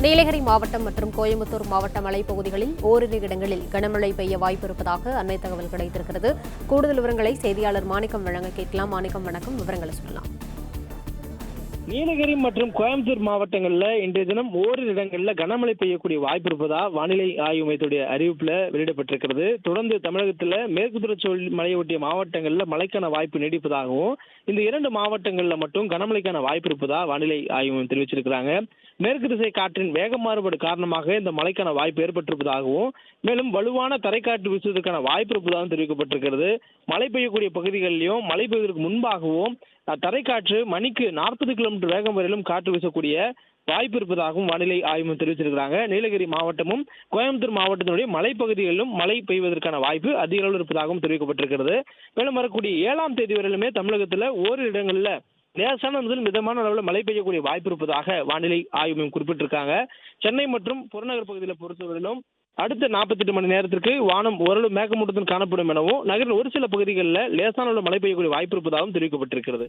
நீலகிரி மாவட்டம் மற்றும் கோயம்புத்தூர் மாவட்ட மலைப்பகுதிகளில் ஓரிரு இடங்களில் கனமழை பெய்ய வாய்ப்பு இருப்பதாக அண்மை தகவல் கிடைத்திருக்கிறது. கூடுதல் விவரங்களை செய்தியாளர் மாணிக்கம் வழங்க கேட்கலாம். மாணிக்கம், வணக்கம். விவரங்களை சொல்லலாம். நீலகிரி மற்றும் கோயம்புத்தூர் மாவட்டங்களில் இன்றைய தினம் ஓரிரு இடங்களில் கனமழை பெய்யக்கூடிய வாய்ப்பு இருப்பதா வானிலை ஆய்வு மையத்துடைய அறிவிப்புல வெளியிடப்பட்டிருக்கிறது. தொடர்ந்து தமிழகத்தில் மேற்கு தொடர்ச்சி மலையொட்டிய மாவட்டங்களில் மழைக்கான வாய்ப்பு நீடிப்பதாகவும், இந்த 2 மாவட்டங்களில் மட்டும் கனமழைக்கான வாய்ப்பு இருப்பதா வானிலை ஆய்வு மையம் தெரிவிச்சிருக்கிறாங்க. மேற்கு திசை காற்றின் வேக மாறுபாடு காரணமாக இந்த மழைக்கான வாய்ப்பு ஏற்பட்டிருப்பதாகவும், மேலும் வலுவான தரைக்காற்று வீசுவதற்கான வாய்ப்பு இருப்பதாகவும் தெரிவிக்கப்பட்டிருக்கிறது. மழை பெய்யக்கூடிய பகுதிகளிலும் மழை பெய்வதற்கு முன்பாகவும் தரைக்காற்று மணிக்கு 40 கிலோமீட்டர் வேகம் வரையிலும் காற்று வீசக்கூடிய வாய்ப்பு இருப்பதாகவும் வானிலை ஆய்வு தெரிவிச்சிருக்கிறாங்க. நீலகிரி மாவட்டமும் கோயம்புத்தூர் மாவட்டத்தினுடைய மலைப்பகுதிகளிலும் மழை பெய்வதற்கான வாய்ப்பு அதிக அளவில் இருப்பதாகவும் தெரிவிக்கப்பட்டிருக்கிறது. மேலும் வரக்கூடிய 7ஆம் தேதி வரையிலுமே தமிழகத்தில் ஓரிரு இடங்களில் லேசான முதல் மிதமான அளவில் மழை பெய்யக்கூடிய வாய்ப்பு இருப்பதாக வானிலை ஆய்வு மையம் குறிப்பிட்டிருக்காங்க. சென்னை மற்றும் புறநகர் பகுதியில் பொறுத்தவரையிலும் அடுத்த 48 மணி நேரத்திற்கு வானம் ஓரளவு மேகமூட்டத்துடன் காணப்படும் எனவும், நகரின் ஒரு சில பகுதிகளில் லேசான அளவில் மழை பெய்யக்கூடிய வாய்ப்பு இருப்பதாகவும் தெரிவிக்கப்பட்டிருக்கிறது.